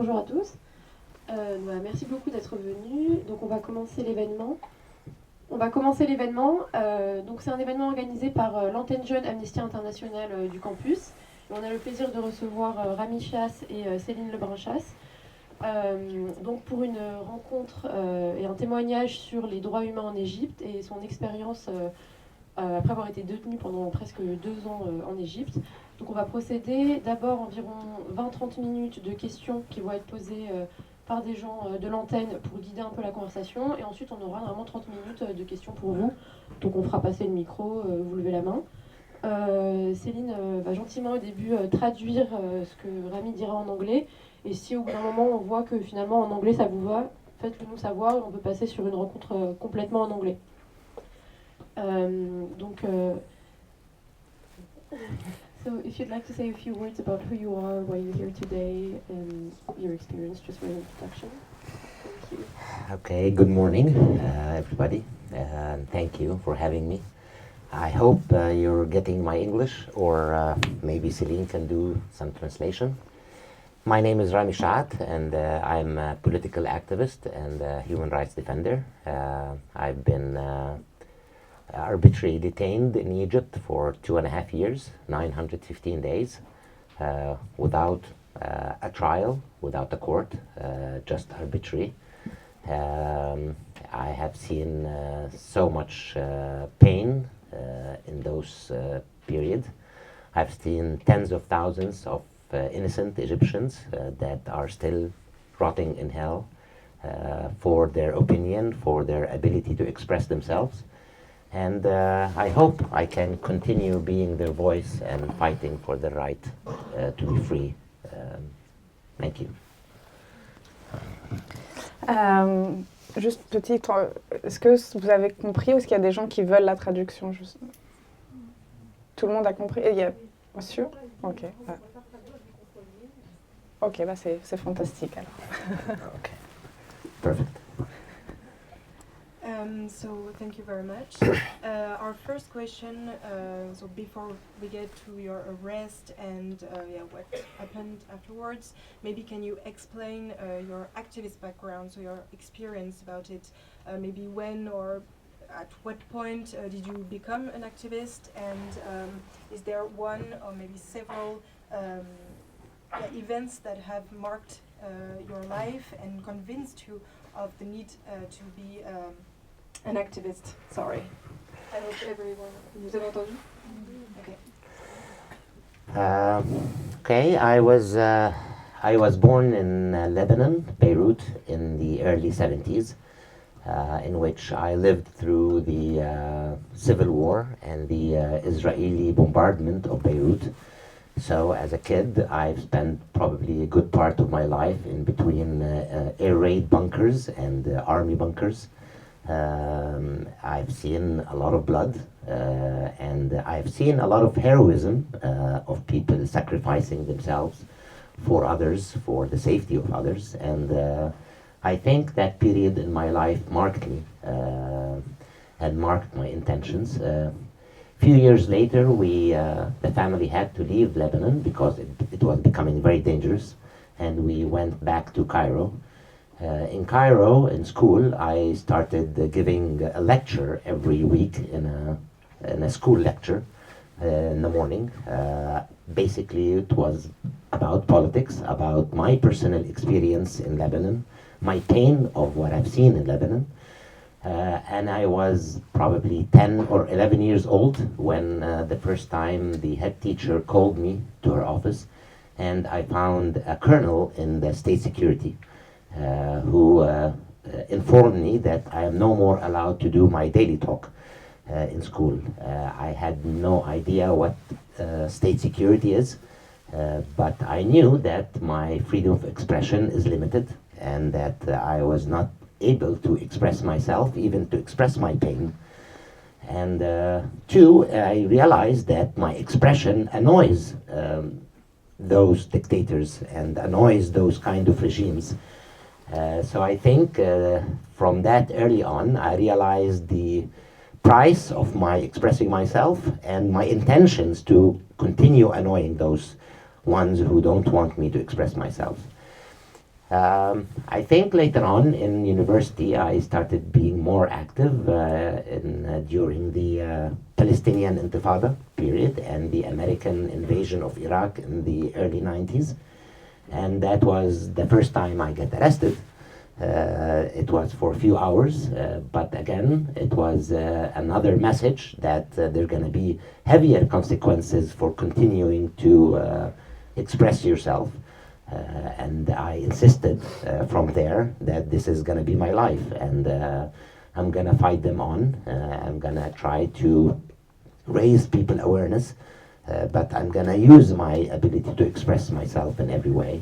Bonjour à tous. Merci beaucoup d'être venus. Donc on va commencer l'événement. Donc c'est un événement organisé par l'antenne jeune Amnesty International du campus. Et on a le plaisir de recevoir Ramy Shaaath et Céline Lebrun-Shaath. Donc pour une rencontre et un témoignage sur les droits humains en Égypte et son expérience après avoir été détenue pendant presque 2 ans en Égypte. Donc on va procéder d'abord environ 20-30 minutes de questions qui vont être posées par des gens de l'antenne pour guider un peu la conversation. Et ensuite on aura vraiment 30 minutes de questions pour vous. Donc on fera passer le micro, vous levez la main. Céline va gentiment au début traduire ce que Ramy dira en anglais. Et si au bout d'un moment on voit que finalement en anglais ça vous va, faites-le nous savoir et on peut passer sur une rencontre complètement en anglais. So if you'd like to say a few words about who you are, why you're here today, and your experience, just for an introduction. Thank you. Okay, good morning, everybody. Thank you for having me. I hope you're getting my English, or maybe Céline can do some translation. My name is Ramy Shaaath, and I'm a political activist and a human rights defender. I've been arbitrarily detained in Egypt for 2.5 years, 915 days, without a trial, without a court, just arbitrary. I have seen so much pain in those periods. I've seen tens of thousands of innocent Egyptians that are still rotting in hell for their opinion, for their ability to express themselves. And I hope I can continue being their voice and fighting for the right to be free. Thank you. Juste petit, est-ce que vous avez compris ou est-ce qu'il y a des gens qui veulent la traduction juste... Tout le monde a compris? Il y a... Sûr? Ok. Ah. Ok, bah c'est fantastique alors. Okay. Perfect. So thank you very much. Our first question, so before we get to your arrest and what happened afterwards, maybe can you explain your activist background, so your experience about it, maybe when or at what point did you become an activist, and is there one or maybe several events that have marked your life and convinced you of the need to be an activist? Sorry. I hope everyone. Vous avez entendu? Okay. Okay, I was born in Lebanon, Beirut, in the early 70s, in which I lived through the civil war and the Israeli bombardment of Beirut. So as a kid, I've spent probably a good part of my life in between air raid bunkers and army bunkers. I've seen a lot of blood, and I've seen a lot of heroism of people sacrificing themselves for others, for the safety of others, and I think that period in my life marked me and marked my intentions. Few years later, the family had to leave Lebanon because it was becoming very dangerous, and we went back to Cairo. In Cairo, in school, I started giving a lecture every week in a school lecture in the morning. Basically, it was about politics, about my personal experience in Lebanon, my pain of what I've seen in Lebanon. And I was probably 10 or 11 years old when the first time the head teacher called me to her office, and I found a colonel in the state security who informed me that I am no more allowed to do my daily talk in school. I had no idea what state security is, but I knew that my freedom of expression is limited and that I was not able to express myself, even to express my pain. And two, I realized that my expression annoys those dictators and annoys those kind of regimes. So I think from that early on, I realized the price of my expressing myself and my intentions to continue annoying those ones who don't want me to express myself. I think later on in university I started being more active during the Palestinian Intifada period and the American invasion of Iraq in the early 90s. And that was the first time I got arrested. It was for a few hours, but again, it was another message that there are going to be heavier consequences for continuing to express yourself. And I insisted from there that this is going to be my life, and I'm going to fight them on. I'm going to try to raise people awareness, but I'm going to use my ability to express myself in every way.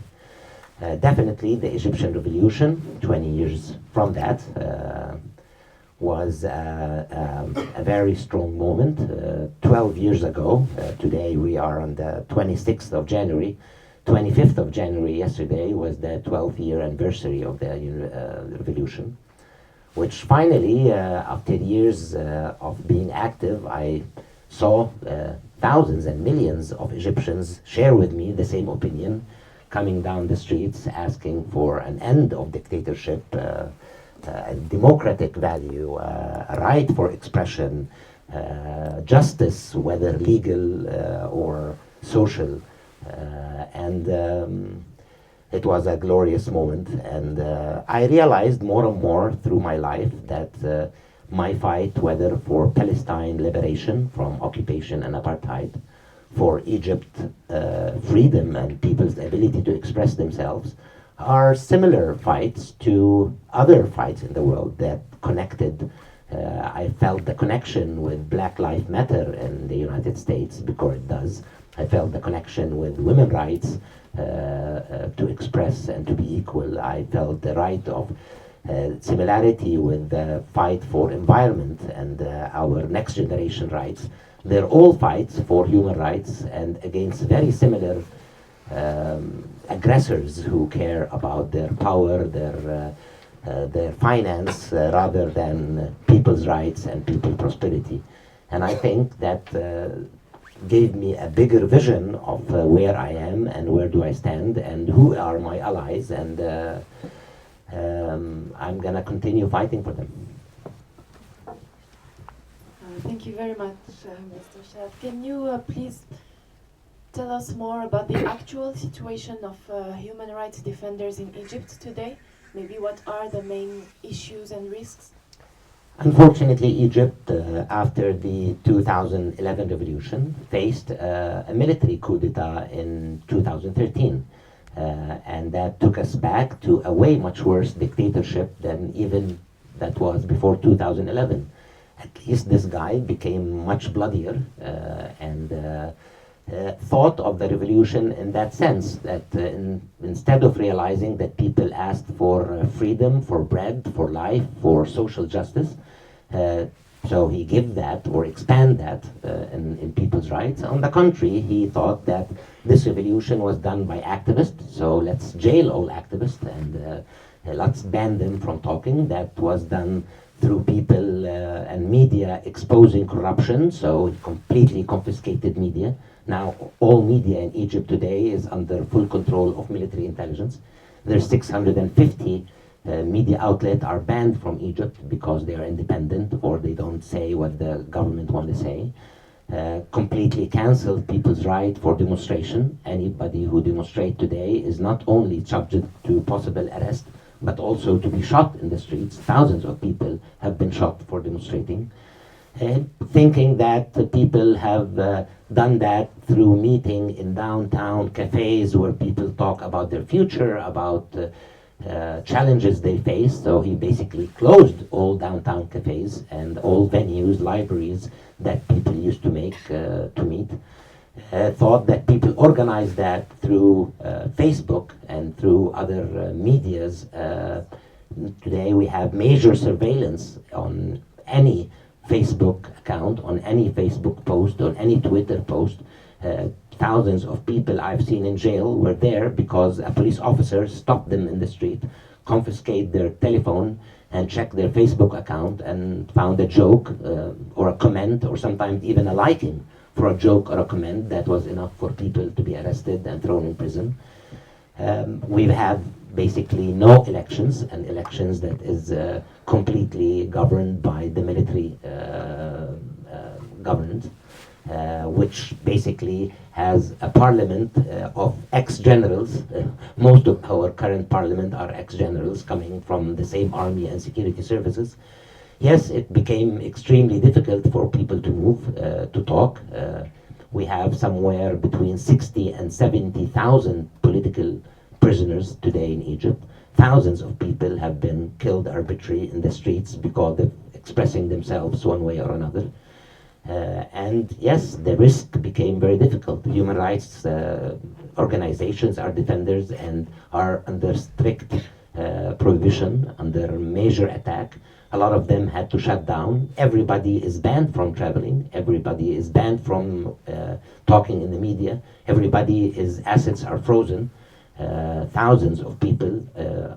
Definitely the Egyptian Revolution, 20 years from that, was a very strong moment. 12 years ago, today we are on the 26th of January, 25th of January yesterday was the 12th year anniversary of the revolution, which finally, after years of being active, I saw thousands and millions of Egyptians share with me the same opinion, coming down the streets asking for an end of dictatorship, a democratic value, a right for expression, justice, whether legal or social. It was a glorious moment, and I realized more and more through my life that my fight, whether for Palestine liberation from occupation and apartheid, for Egypt freedom and people's ability to express themselves, are similar fights to other fights in the world that connected. I felt the connection with Black Lives Matter in the United States because it does. I felt the connection with women's rights to express and to be equal. I felt the right of similarity with the fight for environment and our next generation rights. They're all fights for human rights and against very similar aggressors who care about their power, their finance, rather than people's rights and people's prosperity. And I think that gave me a bigger vision of where I am and where do I stand and who are my allies, and I'm going to continue fighting for them. Thank you very much, Mr. Shaath. Can you please tell us more about the actual situation of human rights defenders in Egypt today? Maybe what are the main issues and risks? Unfortunately, Egypt, after the 2011 revolution, faced a military coup d'etat in 2013. And that took us back to a way much worse dictatorship than even that was before 2011. At least this guy became much bloodier and thought of the revolution in that sense, that instead of realizing that people asked for freedom, for bread, for life, for social justice, so he give that or expand that in people's rights. On the contrary, he thought that this revolution was done by activists, so let's jail all activists and let's ban them from talking. That was done through people and media exposing corruption, so he completely confiscated media. Now all media in Egypt today is under full control of military intelligence. There's 650 media outlets are banned from Egypt because they are independent or they don't say what the government want to say. Completely canceled people's right for demonstration. Anybody who demonstrates today is not only subject to possible arrest, but also to be shot in the streets. Thousands of people have been shot for demonstrating. Thinking that people have done that through meeting in downtown cafes where people talk about their future, about challenges they face. So he basically closed all downtown cafes and all venues, libraries that people used to make to meet. Thought that people organized that through Facebook and through other medias. Today we have major surveillance on any Facebook account, on any Facebook post, on any Twitter post. Thousands of people I've seen in jail were there because a police officer stopped them in the street, confiscated their telephone, and checked their Facebook account and found a joke or a comment or sometimes even a liking for a joke or a comment that was enough for people to be arrested and thrown in prison. We've had basically no elections, and elections that is completely governed by the military government, which basically has a parliament of ex-generals. Most of our current parliament are ex-generals coming from the same army and security services. Yes, it became extremely difficult for people to move, to talk. We have somewhere between 60 and 70,000 political prisoners today in Egypt. Thousands of people have been killed arbitrarily in the streets because of expressing themselves one way or another. And yes, the risk became very difficult. Human rights organizations are defenders and are under strict prohibition, under major attack. A lot of them had to shut down. Everybody is banned from traveling. Everybody is banned from talking in the media. Everybody's assets are frozen. Thousands of people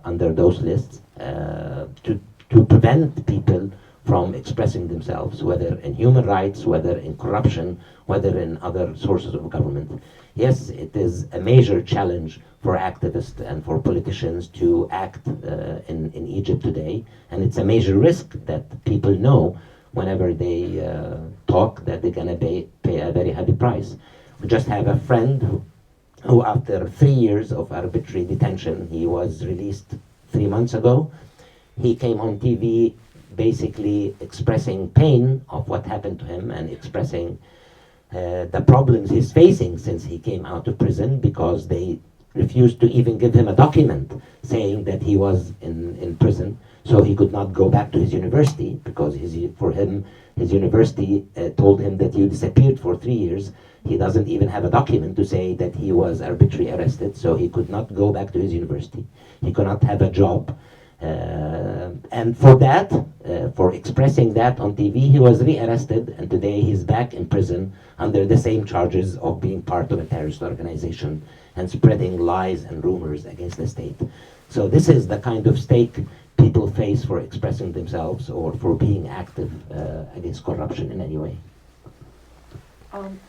under those lists to prevent people from expressing themselves, whether in human rights, whether in corruption, whether in other sources of government. Yes, it is a major challenge for activists and for politicians to act in Egypt today, and it's a major risk that people know whenever they talk that they're gonna pay a very heavy price. We just have a friend who after 3 years of arbitrary detention, he was released 3 months ago. He came on TV basically expressing pain of what happened to him and expressing the problems he's facing since he came out of prison, because they refused to even give him a document saying that he was in prison, so he could not go back to his university, because for him, his university told him that you disappeared for 3 years. He doesn't even have a document to say that he was arbitrarily arrested, so he could not go back to his university. He could not have a job. And for that, for expressing that on TV, he was rearrested, and today he's back in prison under the same charges of being part of a terrorist organization and spreading lies and rumors against the state. So this is the kind of stake people face for expressing themselves or for being active against corruption in any way.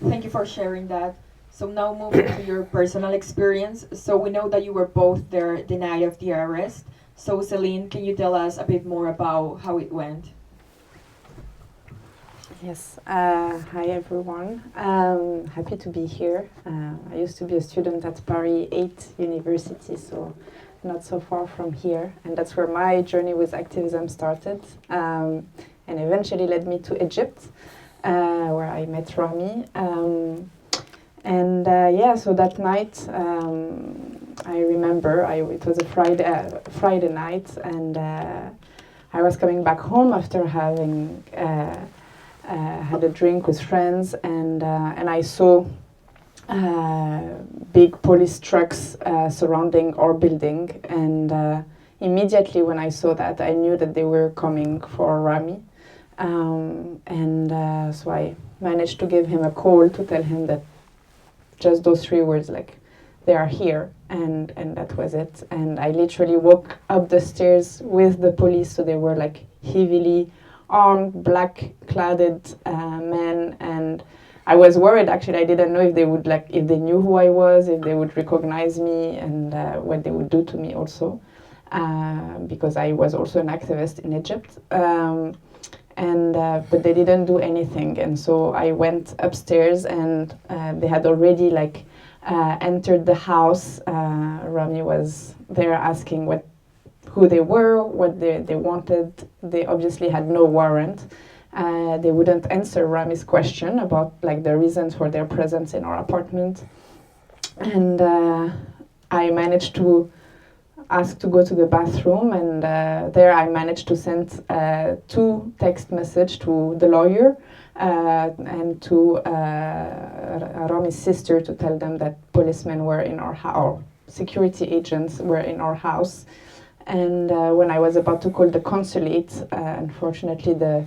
Thank you for sharing that. So now moving to your personal experience. So we know that you were both there the night of the arrest. So Céline, can you tell us a bit more about how it went? Yes, hi everyone. Happy to be here. I used to be a student at Paris 8 University, so not so far from here. And that's where my journey with activism started, and eventually led me to Egypt, where I met Ramy. Yeah, so that night, I remember it was a Friday night, and I was coming back home after having had a drink with friends, and I saw big police trucks surrounding our building, and immediately when I saw that, I knew that they were coming for Ramy, so I managed to give him a call to tell him that just those 3 words, like, they are here, and that was it. And I literally walked up the stairs with the police, so they were like heavily armed, black-cladded men, and I was worried, actually. I didn't know if they would, like, if they knew who I was, if they would recognize me, and what they would do to me also, because I was also an activist in Egypt. But they didn't do anything, and so I went upstairs, and they had already, like, entered the house. Ramy was there asking who they were, what they wanted. They obviously had no warrant. They wouldn't answer Ramy's question about, like, the reasons for their presence in our apartment. And I managed to ask to go to the bathroom, and there I managed to send 2 text messages to the lawyer and to Ramy's sister to tell them that policemen were in our house, security agents were in our house. And when I was about to call the consulate, unfortunately the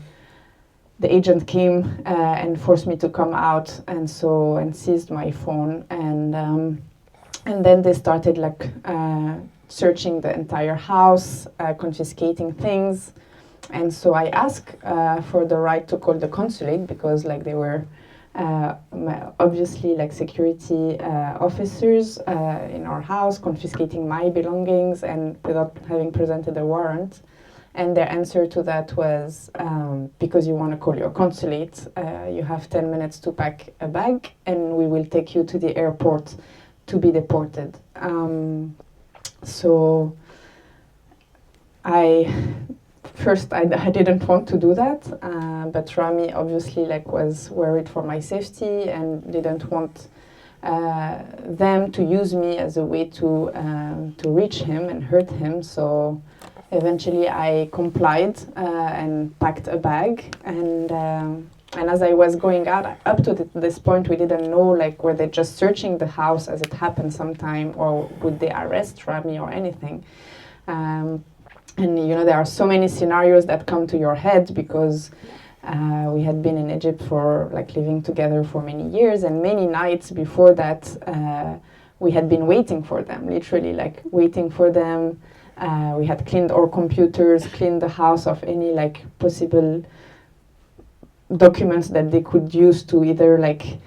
agent came and forced me to come out, and seized my phone, and then they started, like, searching the entire house, confiscating things. And so I asked for the right to call the consulate, because, like, they were obviously like security officers in our house, confiscating my belongings and without having presented a warrant. And their answer to that was, because you want to call your consulate, you have 10 minutes to pack a bag and we will take you to the airport to be deported. So I didn't want to do that, but Ramy obviously like was worried for my safety and didn't want them to use me as a way to reach him and hurt him. So eventually I complied and packed a bag, and as I was going out, up to this point we didn't know like were they just searching the house as it happened sometime, or would they arrest Ramy or anything. And you know, there are so many scenarios that come to your head because we had been in Egypt for like living together for many years, and many nights before that we had been waiting for them, literally like waiting for them. We had cleaned our computers, cleaned the house of any like possible documents that they could use to either like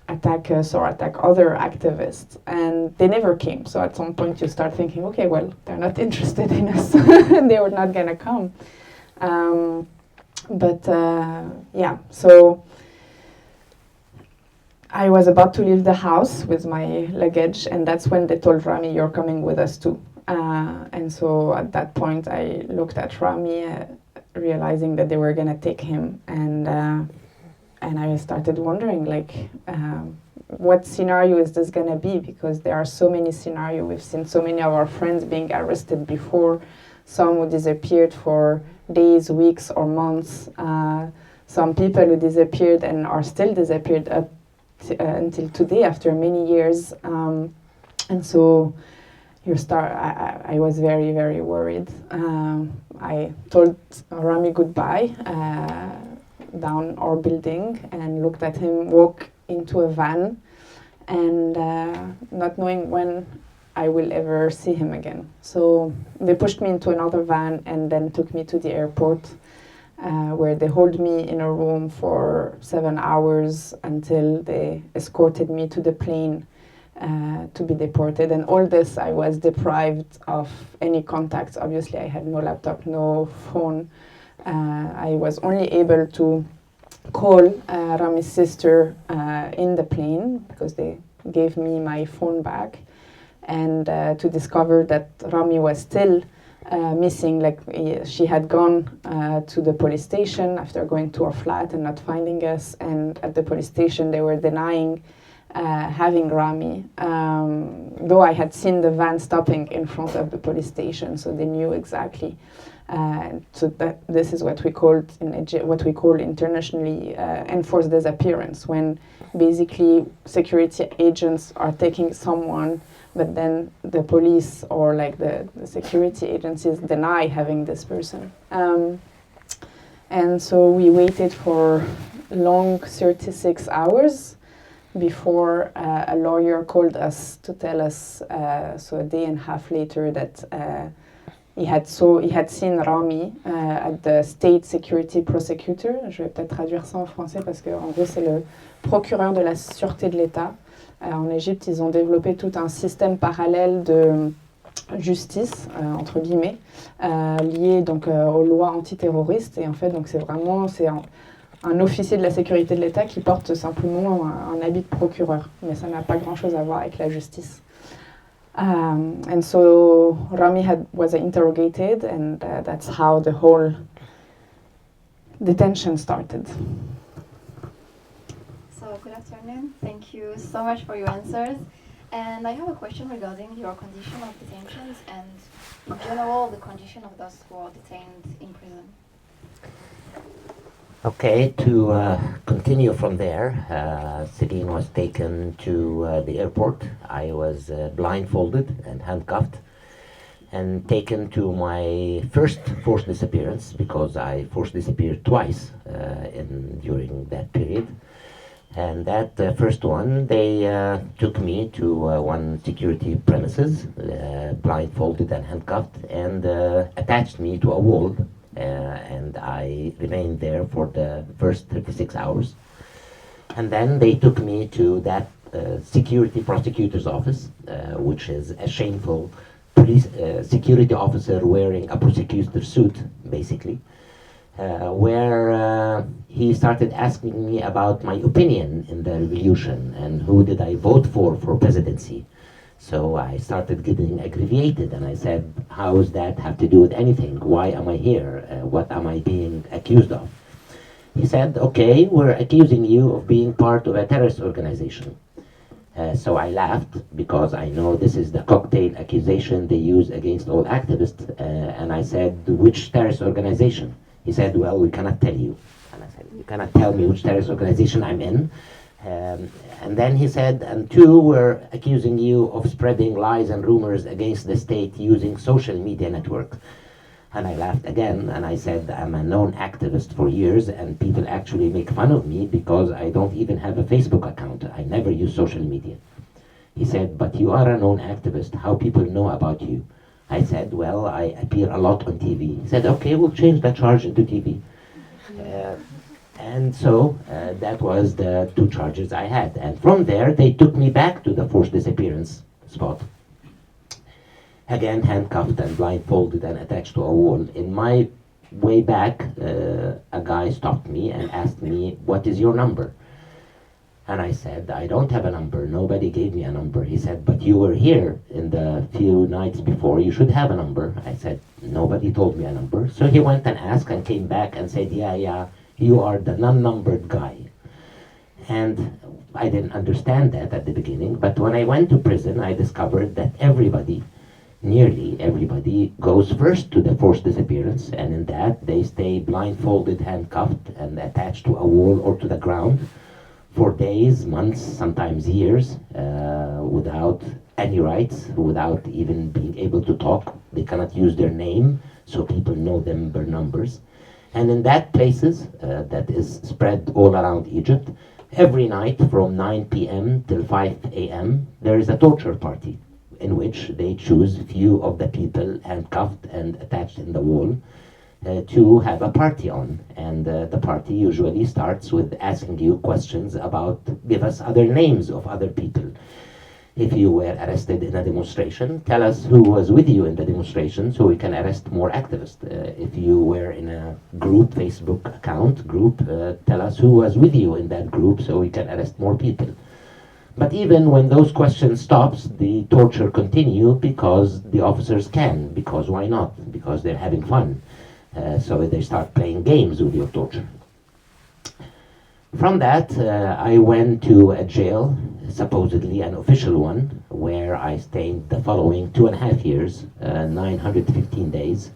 attack us or attack other activists, and they never came. So at some point you start thinking, okay, well, they're not interested in us. They were not gonna come. Yeah, so I was about to leave the house with my luggage, and that's when they told Ramy, you're coming with us too. And so at that point I looked at Ramy, realizing that they were gonna take him, and I started wondering, like, what scenario is this gonna be? Because there are so many scenarios. We've seen so many of our friends being arrested before, some who disappeared for days, weeks, or months. Some people who disappeared and are still disappeared up until today after many years. And so I was very, very worried. I told Ramy goodbye down our building and looked at him walk into a van, and not knowing when I will ever see him again. So they pushed me into another van and then took me to the airport, where they held me in a room for 7 hours until they escorted me to the plane to be deported. And all this, I was deprived of any contacts. Obviously, I had no laptop, no phone. I was only able to call Ramy's sister in the plane, because they gave me my phone back, and to discover that Ramy was still missing. Like, she had gone to the police station after going to our flat and not finding us, and at the police station they were denying having Ramy, though I had seen the van stopping in front of the police station, so they knew exactly. So that this is what we called what we call internationally enforced disappearance, when basically security agents are taking someone, but then the police or like the security agencies deny having this person. And so we waited for long 36 hours before a lawyer called us to tell us, so a day and a half later, that he had seen Ramy at the state security prosecutor. Je vais peut-être traduire ça en français parce que en gros c'est le procureur de la sûreté de l'État. En Égypte, ils ont développé tout un système parallèle de justice, entre guillemets, lié donc aux lois antiterroristes. Et en fait, donc c'est un officier de la sécurité de l'État qui porte simplement un habit de procureur, mais ça n'a pas grand-chose à voir avec la justice. And so Ramy was interrogated, and that's how the whole detention started. So good afternoon. Thank you so much for your answers. And I have a question regarding your condition of detentions and, in general, the condition of those who are detained in prison. Okay, to continue from there, Céline was taken to the airport. I was blindfolded and handcuffed and taken to my first forced disappearance, because I forced disappeared twice during that period. And that first one, they took me to one security premises, blindfolded and handcuffed, and attached me to a wall. And I remained there for the first 36 hours. And then they took me to that security prosecutor's office, which is a shameful police security officer wearing a prosecutor's suit, basically, where he started asking me about my opinion in the revolution and who did I vote for presidency. So I started getting aggravated, and I said, how does that have to do with anything? Why am I here? What am I being accused of? He said, okay, we're accusing you of being part of a terrorist organization. So I laughed, because I know this is the cocktail accusation they use against all activists. And I said, which terrorist organization? He said, well, we cannot tell you. And I said, you cannot tell me which terrorist organization I'm in. And then he said, and two, we're accusing you of spreading lies and rumors against the state using social media networks. And I laughed again, and I said, I'm a known activist for years, and people actually make fun of me because I don't even have a Facebook account. I never use social media. He said, but you are a known activist. How people know about you? I said, well, I appear a lot on TV. He said, okay, we'll change the charge into TV. And so that was the two charges I had. And from there, they took me back to the forced disappearance spot. Again, handcuffed and blindfolded and attached to a wall. In my way back, a guy stopped me and asked me, what is your number? And I said, I don't have a number. Nobody gave me a number. He said, but you were here in the few nights before. You should have a number. I said, nobody told me a number. So he went and asked and came back and said, yeah, you are the non-numbered guy. And I didn't understand that at the beginning. But when I went to prison, I discovered that everybody, nearly everybody, goes first to the forced disappearance. And in that, they stay blindfolded, handcuffed, and attached to a wall or to the ground for days, months, sometimes years, without any rights, without even being able to talk. They cannot use their name, so people know them by numbers. And in that places, that is spread all around Egypt, every night from 9 p.m. till 5 a.m., there is a torture party in which they choose few of the people handcuffed and attached in the wall to have a party on. And the party usually starts with asking you questions about, give us other names of other people. If you were arrested in a demonstration, tell us who was with you in the demonstration so we can arrest more activists. If you were in a group, Facebook account group, tell us who was with you in that group so we can arrest more people. But even when those questions stops, the torture continue because the officers can, because why not? Because they're having fun. So they start playing games with your torture. From that, I went to a jail, supposedly an official one, where I stayed the following 2.5 years, 915 days,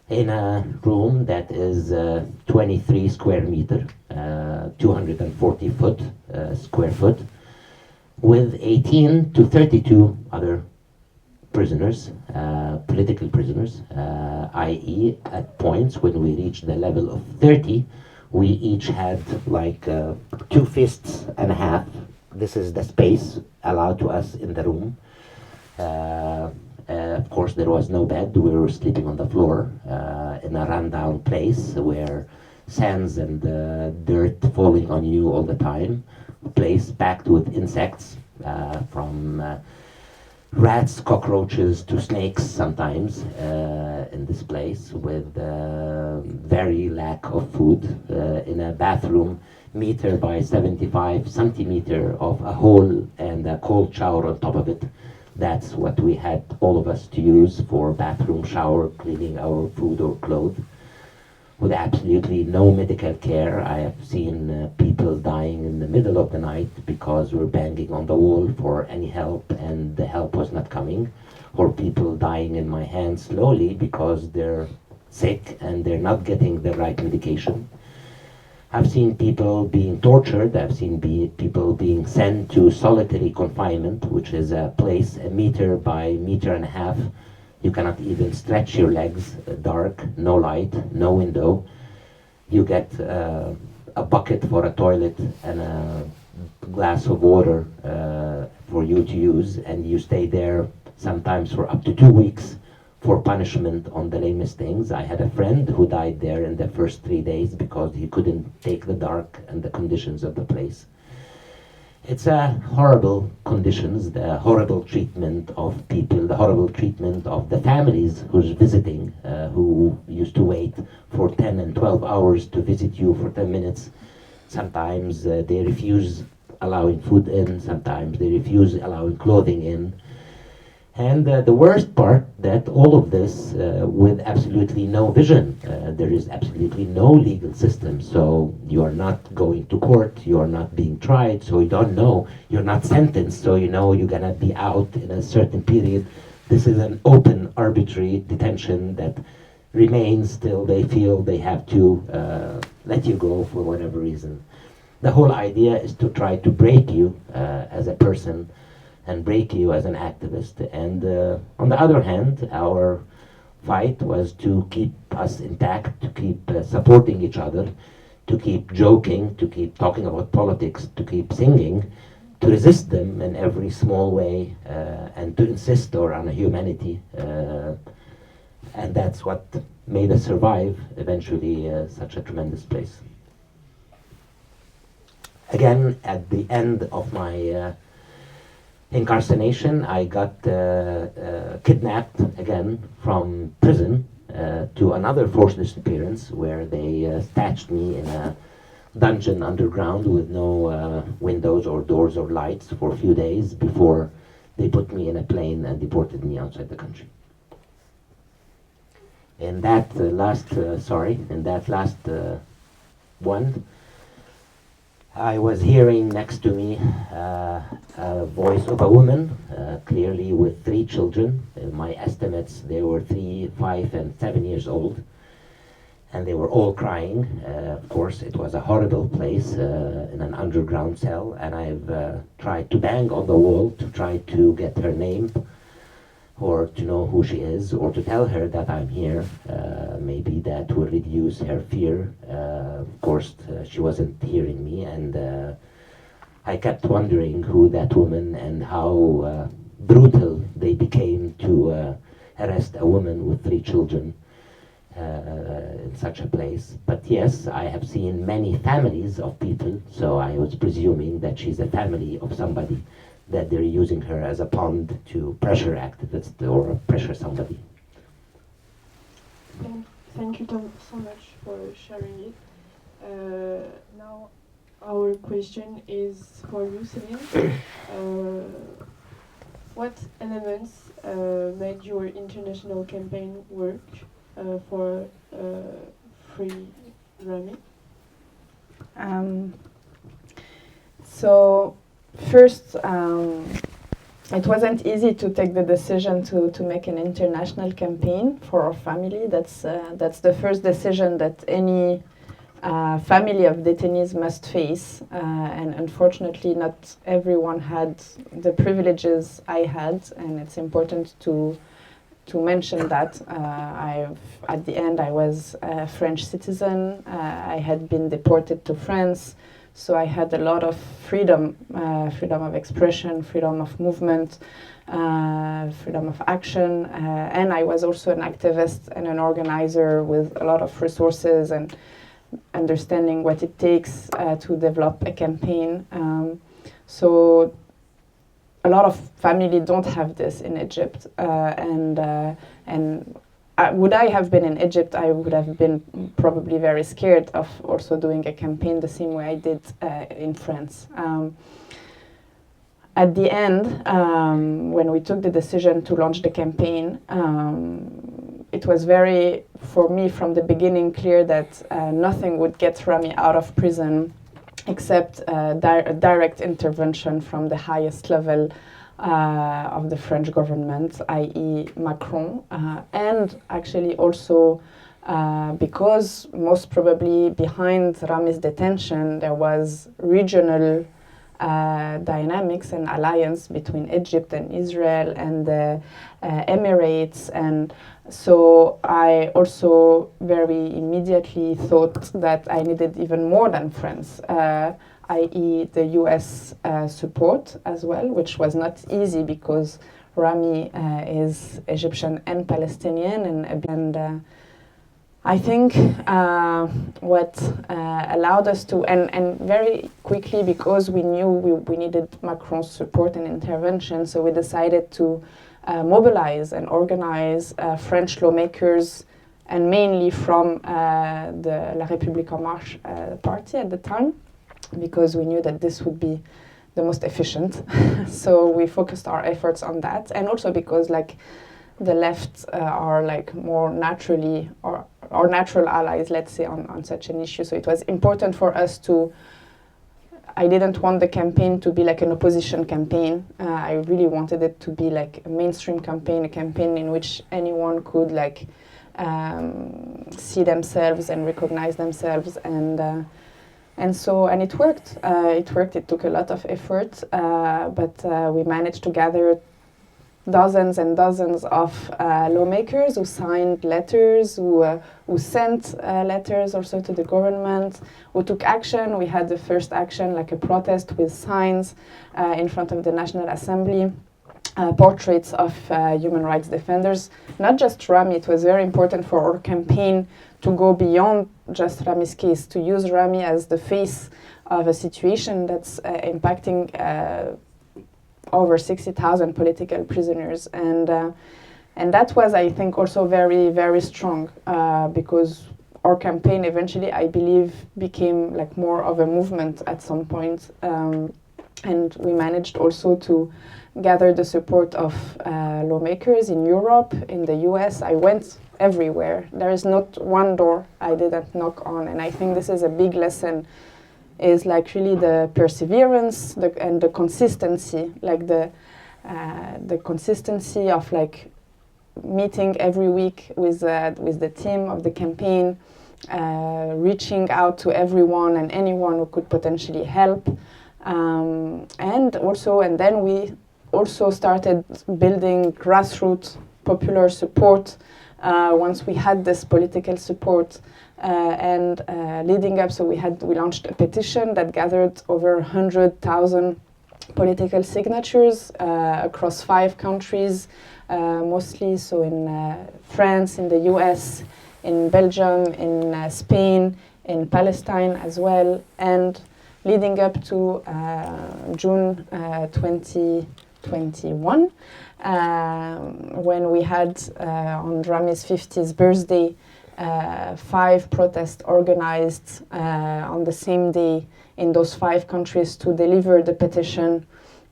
in a room that is 23 square meter, 240 square foot, with 18 to 32 other prisoners, political prisoners, i.e. at points when we reached the level of 30, we each had like 2 fists and a half. This is the space allowed to us in the room. Of course, there was no bed. We were sleeping on the floor in a rundown place where sands and dirt falling on you all the time. A place packed with insects, from rats, cockroaches to snakes sometimes in this place, with very lack of food, in a bathroom meter by 75 centimeter of a hole and a cold shower on top of it. That's what we had, all of us, to use for bathroom, shower, cleaning our food or clothes, with absolutely no medical care. I have seen people dying in the middle of the night because we're banging on the wall for any help and the help was not coming, or people dying in my hands slowly because they're sick and they're not getting the right medication. I've seen people being tortured. I've seen people being sent to solitary confinement, which is a place a meter by meter and a half. You cannot even stretch your legs, dark, no light, no window. You get a bucket for a toilet and a glass of water for you to use, and you stay there sometimes for up to 2 weeks for punishment on the lamest things. I had a friend who died there in the first 3 days because he couldn't take the dark and the conditions of the place. It's horrible conditions, the horrible treatment of people, the horrible treatment of the families who's visiting, who used to wait for 10 and 12 hours to visit you for 10 minutes. Sometimes they refuse allowing food in, sometimes they refuse allowing clothing in. And the worst part, that all of this with absolutely no vision. There is absolutely no legal system, so you are not going to court, you are not being tried, so you don't know, you're not sentenced, so you know you're gonna be out in a certain period. This is an open, arbitrary detention that remains till they feel they have to let you go for whatever reason. The whole idea is to try to break you as a person and break you as an activist. And on the other hand, our fight was to keep us intact, to keep supporting each other, to keep joking, to keep talking about politics, to keep singing, to resist them in every small way, and to insist on a humanity. And that's what made us survive, eventually, such a tremendous place. Again, at the end of my incarceration, I got kidnapped again from prison to another forced disappearance, where they attached me in a dungeon underground with no windows or doors or lights for a few days before they put me in a plane and deported me outside the country. In that last one, I was hearing next to me a voice of a woman, clearly with 3 children. In my estimates, they were 3, 5, and 7 years old. And they were all crying. Of course, it was a horrible place in an underground cell. And I've tried to bang on the wall to try to get her name, or to know who she is, or to tell her that I'm here. Maybe that will reduce her fear. Of course, she wasn't hearing me, and I kept wondering who that woman and how brutal they became to arrest a woman with 3 children in such a place. But yes, I have seen many families of people, so I was presuming that she's a family of somebody, that they're using her as a pawn to pressure activists or pressure somebody. Thank you so much for sharing it. Now our question is for you, Céline. What elements made your international campaign work for Free Ramy? So first, it wasn't easy to take the decision to make an international campaign for our family. That's the first decision that any family of detainees must face, and unfortunately not everyone had the privileges I had, and it's important to mention that. At the end I was a French citizen. I had been deported to France, so I had a lot of freedom of expression, freedom of movement, freedom of action, and I was also an activist and an organizer with a lot of resources and understanding what it takes to develop a campaign. So a lot of family don't have this in Egypt, and would I have been in Egypt, I would have been probably very scared of also doing a campaign the same way I did in France. At the end, when we took the decision to launch the campaign, it was very, for me from the beginning, clear that nothing would get Ramy out of prison except a direct intervention from the highest level of the French government, i.e. Macron, and actually also because most probably behind Ramy's detention there was regional dynamics and alliance between Egypt and Israel and the Emirates, and so I also very immediately thought that I needed even more than France, i.e. the US support as well, which was not easy because Ramy is Egyptian and Palestinian, and I think what allowed us to, and very quickly, because we knew we needed Macron's support and intervention, so we decided to mobilize and organize French lawmakers, and mainly from the La République En Marche party at the time, because we knew that this would be the most efficient. So we focused our efforts on that, and also because like the left are like more naturally or natural allies, let's say, on such an issue. So it was important for us to, I didn't want the campaign to be like an opposition campaign. I really wanted it to be like a mainstream campaign, a campaign in which anyone could like see themselves and recognize themselves, and it worked. It took a lot of effort, but we managed to gather dozens and dozens of lawmakers who signed letters, who sent letters also to the government, who took action. We had the first action, like a protest with signs in front of the National Assembly, portraits of human rights defenders. Not just Ramy, it was very important for our campaign to go beyond just Ramy's case, to use Ramy as the face of a situation that's impacting over 60,000 political prisoners, and that was, I think, also very, very strong, because our campaign eventually, I believe, became like more of a movement at some point, and we managed also to gather the support of lawmakers in Europe, in the US. I went everywhere. There is not one door I didn't knock on, and I think this is a big lesson, is like really the perseverance and the consistency, like the consistency of like meeting every week with the team of the campaign, reaching out to everyone and anyone who could potentially help, and then we also started building grassroots popular support once we had this political support. And leading up, so we launched a petition that gathered over 100,000 political signatures across 5 countries, mostly so in France, in the US, in Belgium, in Spain, in Palestine as well, and leading up to June 2021, when we had on Ramy's 50th birthday 5 protests organized on the same day in those 5 countries to deliver the petition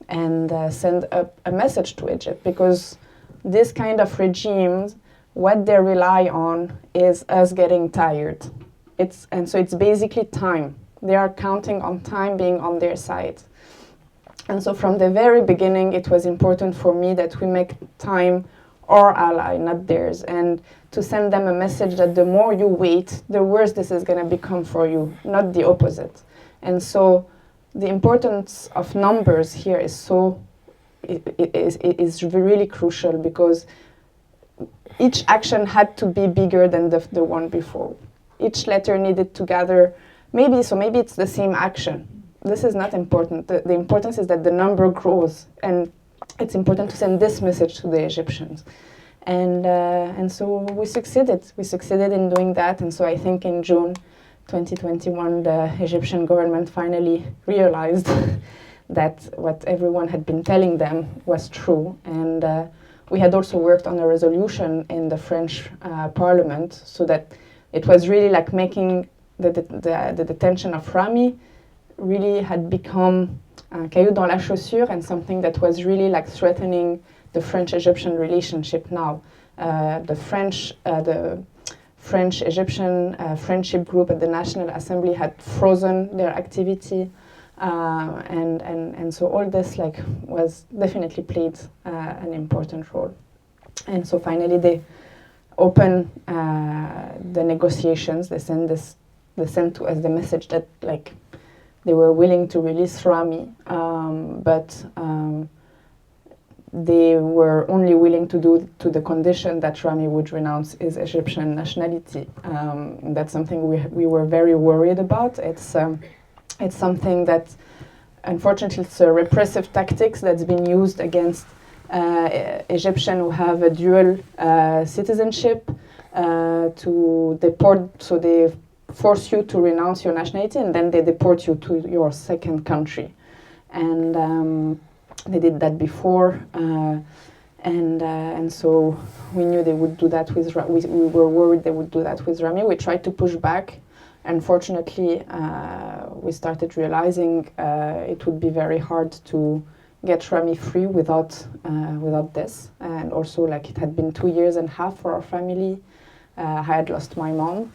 and send a message to Egypt, because this kind of regimes, what they rely on is us getting tired. So it's basically time. They are counting on time being on their side. And so from the very beginning, it was important for me that we make time our ally, not theirs, and to send them a message that the more you wait, the worse this is going to become for you, not the opposite. And so the importance of numbers here is really crucial, because each action had to be bigger than the one before. Each letter needed to gather, maybe it's the same action. This is not important. The importance is that the number grows, and it's important to send this message to the Egyptians. And so we succeeded. We succeeded in doing that. And so I think in June 2021, the Egyptian government finally realized that what everyone had been telling them was true. And we had also worked on a resolution in the French parliament, so that it was really like making the detention of Ramy really had become un caillou dans la chaussure, and something that was really like threatening the French-Egyptian relationship now. The French-Egyptian friendship group at the National Assembly had frozen their activity, and so all this like was definitely played an important role. And so finally they opened the negotiations. They sent to us the message that like they were willing to release Ramy, but they were only willing to do to the condition that Ramy would renounce his Egyptian nationality. That's something we were very worried about. It's something that, unfortunately, it's a repressive tactics that's been used against Egyptian who have a dual citizenship to deport, so they force you to renounce your nationality and then they deport you to your second country. And they did that before, and so we knew they would do that with we were worried they would do that with Ramy. We tried to push back. Unfortunately, we started realizing it would be very hard to get Ramy free without this, and also like it had been 2.5 years for our family. I had lost my mom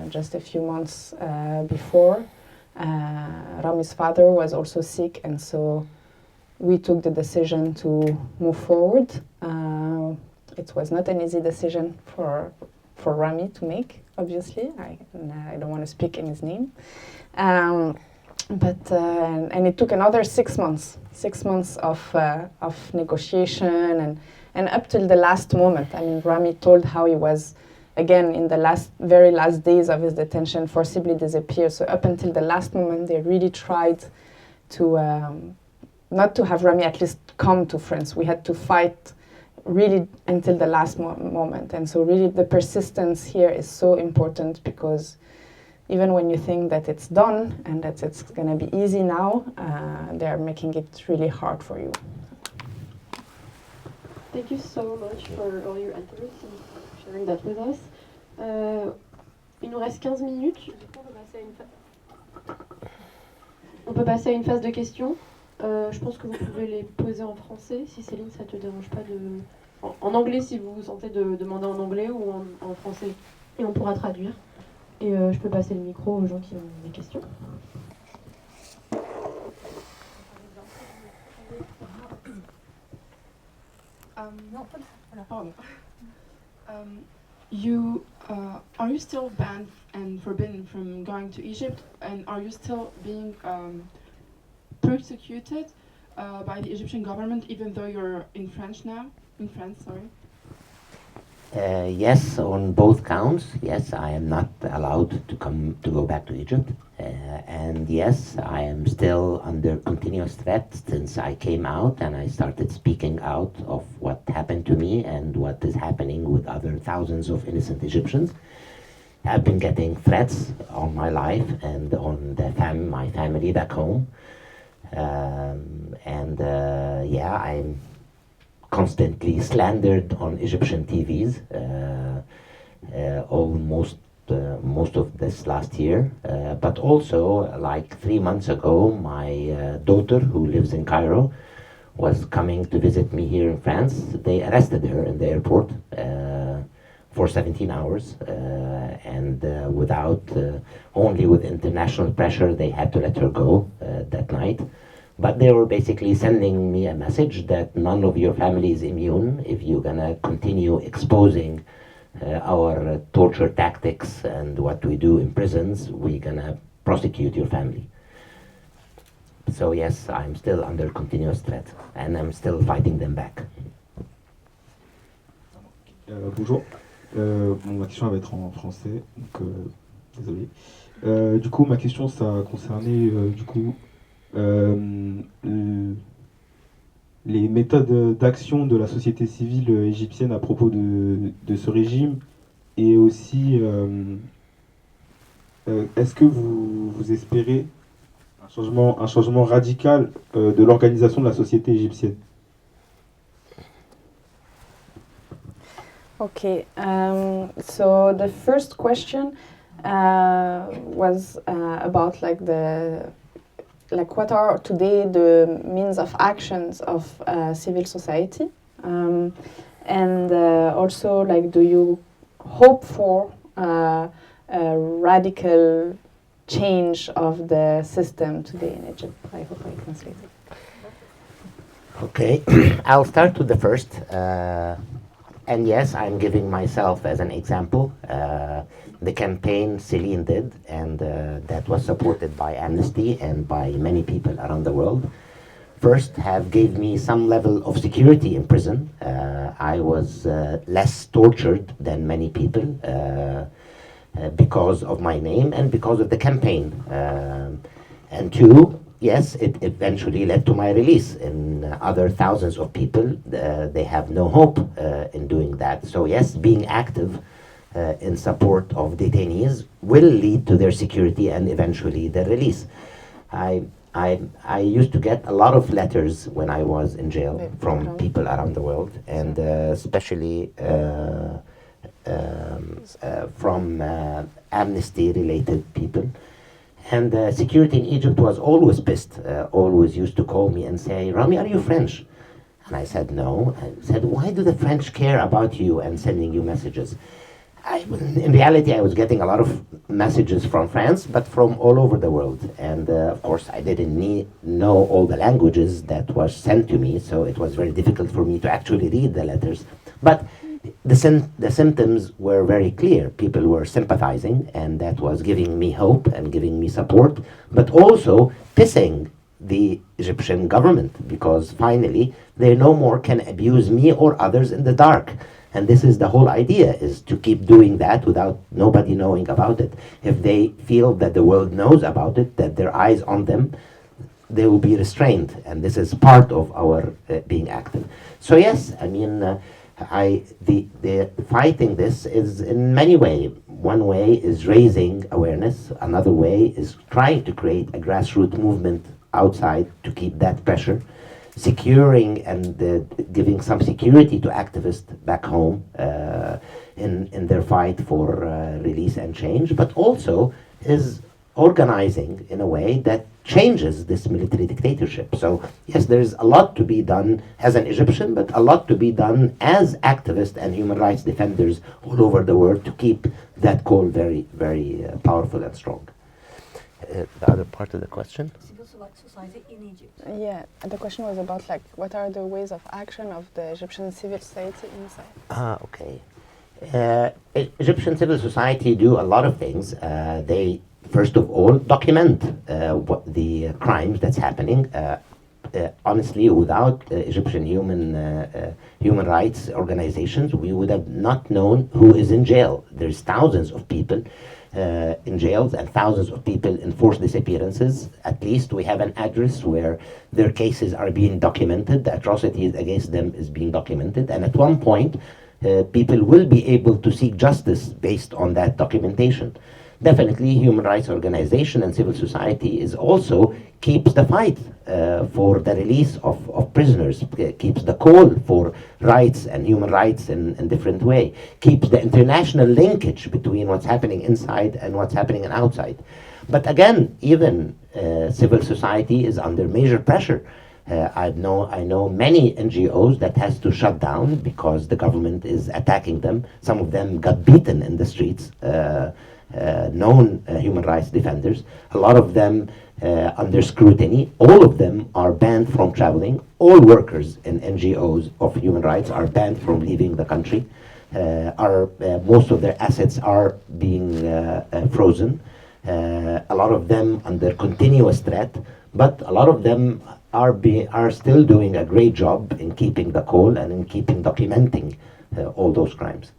just a few months before. Ramy's father was also sick, and so we took the decision to move forward. It was not an easy decision for Ramy to make, obviously. I don't want to speak in his name. But it took another 6 months, 6 months of negotiation and up till the last moment. I mean, Ramy told how he was, again, in the very last days of his detention, forcibly disappeared. So up until the last moment, they really tried to not to have Ramy at least come to France. We had to fight really until the last moment. And so really the persistence here is so important, because even when you think that it's done and that it's going to be easy now, they're making it really hard for you. Thank you so much for all your answers and sharing that with us. Il nous reste 15 minutes. Du coup, on peut passer à une phase de questions. Je pense que vous pouvez les poser en français, si Céline, ça te dérange pas de... En anglais, si vous vous sentez de demander en anglais, ou en français. Et on pourra traduire. Et je peux passer le micro aux gens qui ont des questions. Are you still banned and forbidden from going to Egypt, and are you still being persecuted by the Egyptian government, even though you're in France now? Yes, on both counts. Yes, I am not allowed to go back to Egypt, and yes, I am still under continuous threat since I came out and I started speaking out of what happened to me and what is happening with other thousands of innocent Egyptians. I've been getting threats on my life and on my family back home, I'm constantly slandered on Egyptian TVs, almost most of this last year. But also, like 3 months ago, my daughter, who lives in Cairo, was coming to visit me here in France. They arrested her in the airport for 17 hours, and only with international pressure, they had to let her go that night. But they were basically sending me a message that none of your family is immune. If you're gonna continue exposing our torture tactics and what we do in prisons, we're gonna prosecute your family. So yes, I'm still under continuous threat, and I'm still fighting them back. Bonjour. Ma question va être en français, donc désolé. Du coup, ma question, ça concernait les méthodes d'action de la société civile égyptienne à propos de ce régime, et aussi est-ce que vous espérez un changement radical de l'organisation de la société égyptienne? Okay, so the first question was about what are today the means of actions of civil society, and also do you hope for a radical change of the system today in Egypt? I hope I translated. Okay, I'll start with the first. And yes, I'm giving myself as an example. The campaign Céline did, and that was supported by Amnesty and by many people around the world, first gave me some level of security in prison. I was less tortured than many people because of my name and because of the campaign. And two, yes, it eventually led to my release. In other thousands of people, they have no hope in doing that. So yes, being active in support of detainees will lead to their security and eventually their release. I used to get a lot of letters when I was in jail from people around the world, and especially from Amnesty-related people. And security in Egypt was always pissed, always used to call me and say, Ramy, are you French? And I said, no. I said, why do the French care about you and sending you messages? In reality, I was getting a lot of messages from France, but from all over the world. And of course, I didn't know all the languages that was sent to me, so it was very difficult for me to actually read the letters. But the symptoms were very clear. People were sympathizing, and that was giving me hope and giving me support, but also pissing the Egyptian government, because finally they no more can abuse me or others in the dark. And this is the whole idea, is to keep doing that without nobody knowing about it. If they feel that the world knows about it, that there are eyes on them, they will be restrained. And this is part of our being active. So yes, I mean, the fighting this is in many ways. One way is raising awareness. Another way is trying to create a grassroots movement outside to keep that pressure. Securing and giving some security to activists back home in their fight for release and change, but also is organizing in a way that changes this military dictatorship. So yes, there's a lot to be done as an Egyptian, but a lot to be done as activists and human rights defenders all over the world to keep that call very, very powerful and strong. The other part of the question? Civil society in Egypt. Yeah, the question was about like what are the ways of action of the Egyptian civil society inside? Okay. Egyptian civil society do a lot of things. They first of all document what the crimes that's happening. Honestly, without Egyptian human rights organizations, we would have not known who is in jail. There's thousands of people in jails and thousands of people in forced disappearances. At least we have an address where their cases are being documented, the atrocities against them is being documented, and at one point people will be able to seek justice based on that documentation. Definitely human rights organization and civil society is also keeps the fight for the release of prisoners, keeps the call for rights and human rights in different way, keeps the international linkage between what's happening inside and what's happening outside. But again, even civil society is under major pressure. I know many NGOs that has to shut down because the government is attacking them. Some of them got beaten in the streets. Known human rights defenders, a lot of them under scrutiny. All of them are banned from traveling. All workers in NGOs of human rights are banned from leaving the country. Most of their assets are being frozen. A lot of them under continuous threat, but a lot of them are still doing a great job in keeping the call and in keeping documenting all those crimes.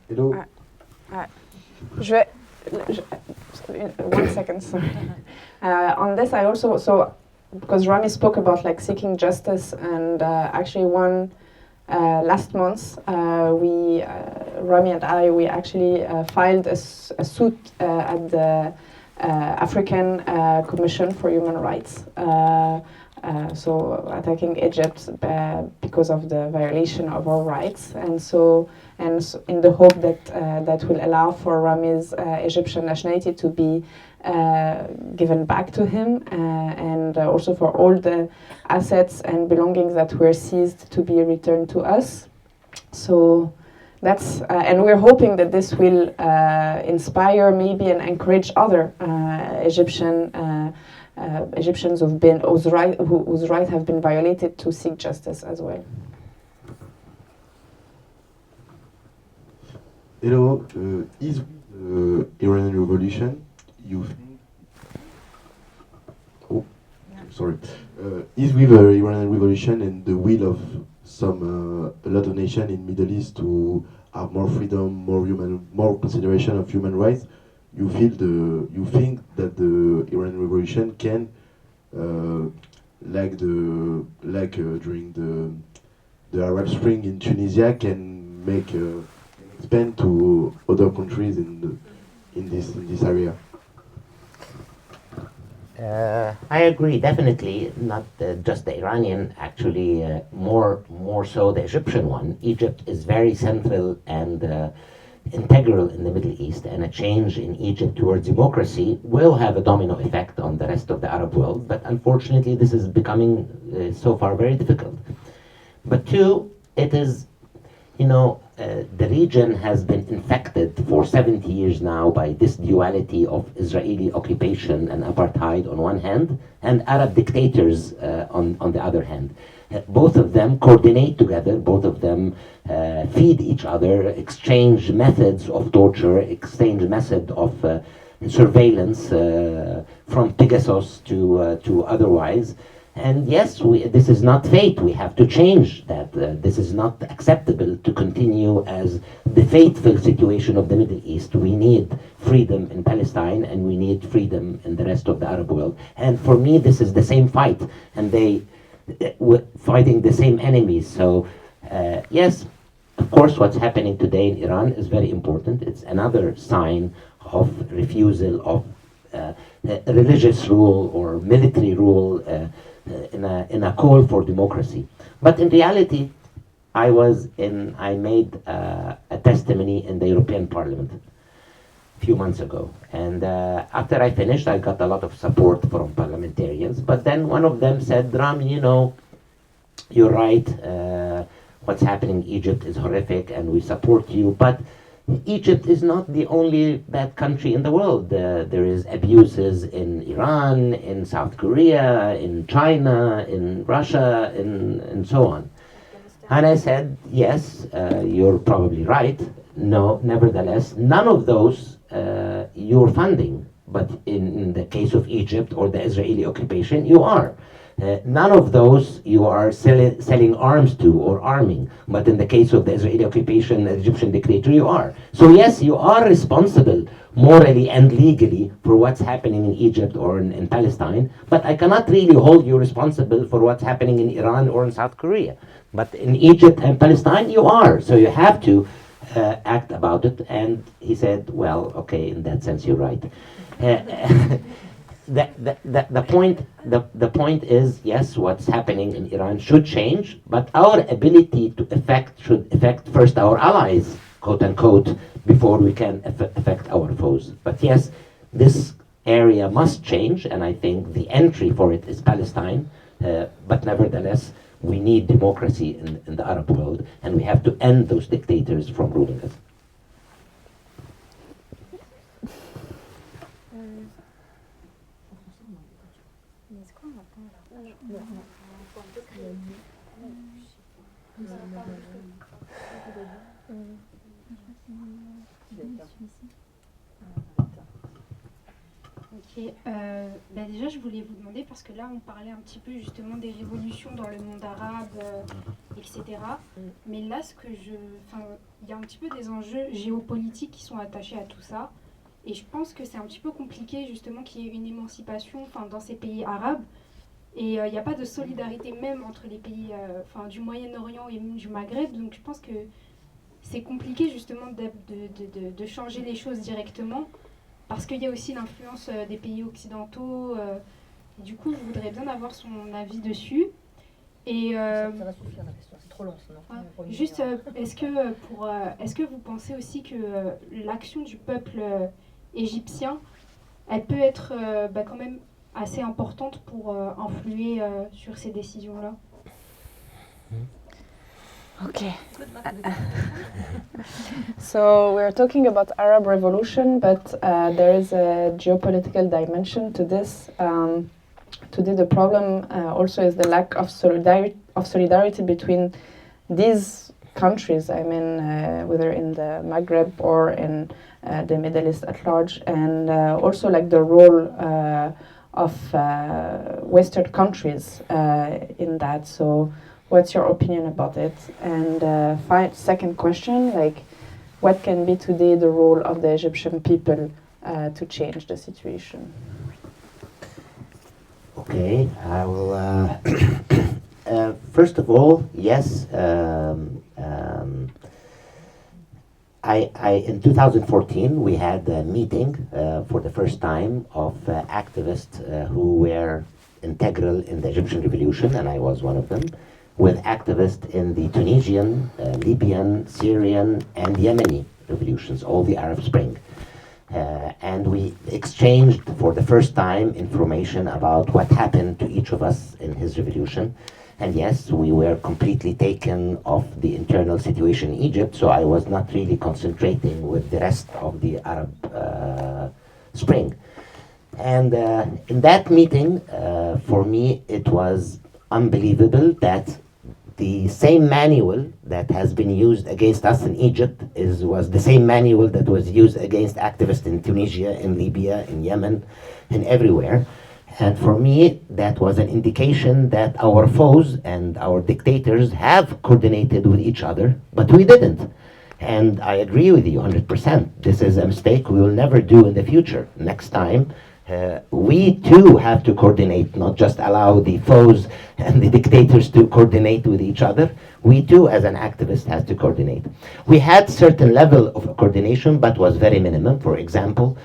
Hello. One second. On this, I also because Ramy spoke about like seeking justice, and actually last month Ramy and I actually filed a suit at the African Commission for Human Rights. So attacking Egypt because of the violation of our rights, and in the hope that that will allow for Ramy's Egyptian nationality to be given back to him, and also for all the assets and belongings that were seized to be returned to us. So that's and we're hoping that this will inspire maybe and encourage other Egyptians whose rights have been violated to seek justice as well. Hello, is the Iranian Revolution, you think? Oh, sorry. Is with the Iranian Revolution and the will of a lot of nations in Middle East to have more freedom, more consideration of human rights, you think that the Iranian Revolution can, during the Arab Spring in Tunisia, can expand to other countries in this area? I agree, definitely, not just the Iranian, actually more so the Egyptian one. Egypt is very central and integral in the Middle East, and a change in Egypt towards democracy will have a domino effect on the rest of the Arab world, but unfortunately this is becoming so far very difficult. But two, it is, the region has been infected for 70 years now by this duality of Israeli occupation and apartheid on one hand, and Arab dictators on the other hand. Both of them coordinate together, both of them feed each other, exchange methods of torture, exchange methods of surveillance from Pegasus to otherwise. And yes, this is not fate. We have to change that. This is not acceptable to continue as the fateful situation of the Middle East. We need freedom in Palestine, and we need freedom in the rest of the Arab world. And for me, this is the same fight, and they were fighting the same enemies. So yes, of course, what's happening today in Iran is very important. It's another sign of refusal of religious rule or military rule in a call for democracy. But in reality, I made a testimony in the European Parliament a few months ago. And after I finished, I got a lot of support from parliamentarians. But then one of them said, Ramy, you're right. What's happening in Egypt is horrific, and we support you. But Egypt is not the only bad country in the world. There is abuses in Iran, in South Korea, in China, in Russia, and so on. And I said, yes, you're probably right. No, nevertheless, none of those you're funding. But in the case of Egypt or the Israeli occupation, you are. None of those you are selling arms to or arming, but in the case of the Israeli occupation, the Egyptian dictator, you are. So yes, you are responsible morally and legally for what's happening in Egypt or in Palestine, but I cannot really hold you responsible for what's happening in Iran or in South Korea. But in Egypt and Palestine, you are. So you have to act about it. And he said, well, okay, in that sense, you're right. The point is, yes, what's happening in Iran should change, but our ability to should affect first our allies, quote unquote, before we can affect our foes. But yes, this area must change, and I think the entry for it is Palestine. But nevertheless, we need democracy in the Arab world, and we have to end those dictators from ruling us. Ok, déjà je voulais vous demander, parce que là on parlait un petit peu justement des révolutions dans le monde arabe, etc. Mais là il y a un petit peu des enjeux géopolitiques qui sont attachés à tout ça. Et je pense que c'est un petit peu compliqué justement qu'il y ait une émancipation dans ces pays arabes. Et il n'y a pas de solidarité même entre les pays du Moyen-Orient et même du Maghreb. Donc je pense que c'est compliqué justement de changer les choses directement. Parce qu'il y a aussi l'influence des pays occidentaux. Et du coup, je voudrais bien avoir son avis dessus. Et ça va suffire la question, c'est trop long sinon. Juste, est-ce que vous pensez aussi que l'action du peuple égyptien, elle peut être quand même assez importante pour influer sur ces décisions-là? Okay. So we're talking about Arab Revolution, but there is a geopolitical dimension to this. Today the problem also is the lack of solidarity between these countries. I mean, whether in the Maghreb or in the Middle East at large, and also like the role of Western countries in that. So what's your opinion about it? And second question, like, what can be today the role of the Egyptian people to change the situation? Okay, I will. First of all, yes. In 2014, we had a meeting for the first time of activists who were integral in the Egyptian revolution, and I was one of them, with activists in the Tunisian, Libyan, Syrian, and Yemeni revolutions, all the Arab Spring. And we exchanged for the first time information about what happened to each of us in his revolution. And yes, we were completely taken off the internal situation in Egypt, so I was not really concentrating with the rest of the Arab Spring. And in that meeting, for me, it was unbelievable that the same manual that has been used against us in Egypt was the same manual that was used against activists in Tunisia, in Libya, in Yemen, and everywhere. And for me, that was an indication that our foes and our dictators have coordinated with each other, but we didn't. And I agree with you 100%. This is a mistake we will never do in the future. Next time, we too have to coordinate, not just allow the foes and the dictators to coordinate with each other. We too, as an activist, have to coordinate. We had certain level of coordination, but was very minimum. For example,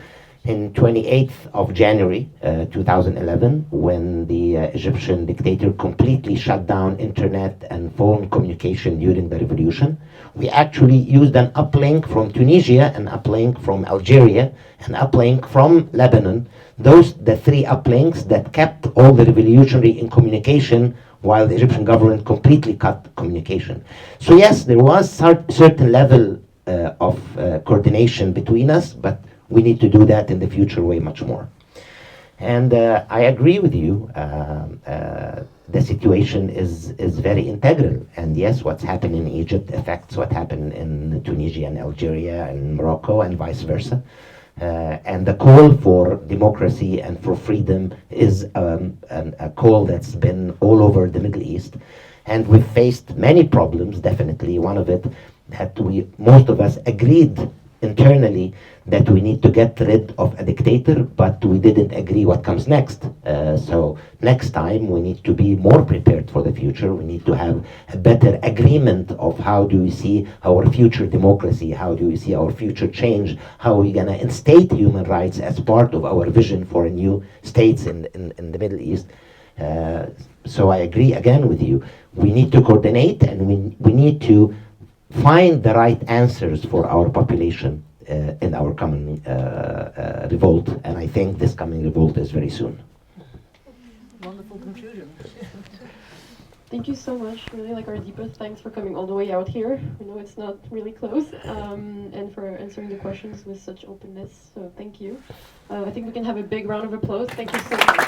in 28th of January 2011, when the Egyptian dictator completely shut down internet and phone communication during the revolution, we actually used an uplink from Tunisia, an uplink from Algeria, an uplink from Lebanon. The three uplinks that kept all the revolutionary in communication while the Egyptian government completely cut communication. So yes, there was certain level of coordination between us, but we need to do that in the future way much more. And I agree with you. The situation is very integral. And yes, what's happened in Egypt affects what happened in Tunisia and Algeria and Morocco and vice versa. And the call for democracy and for freedom is a call that's been all over the Middle East. And we've faced many problems, definitely. One of it that most of us agreed internally that we need to get rid of a dictator, but we didn't agree what comes next. So next time we need to be more prepared for the future. We need to have a better agreement of how do we see our future democracy, how do we see our future change, how are we going to instate human rights as part of our vision for a new states in the Middle East. So I agree again with you. We need to coordinate, and we need to find the right answers for our population in our coming revolt, and I think this coming revolt is very soon. Wonderful conclusion. Thank you so much. Really, like, our deepest thanks for coming all the way out here. I know it's not really close, and for answering the questions with such openness. So thank you. I think we can have a big round of applause. Thank you so much.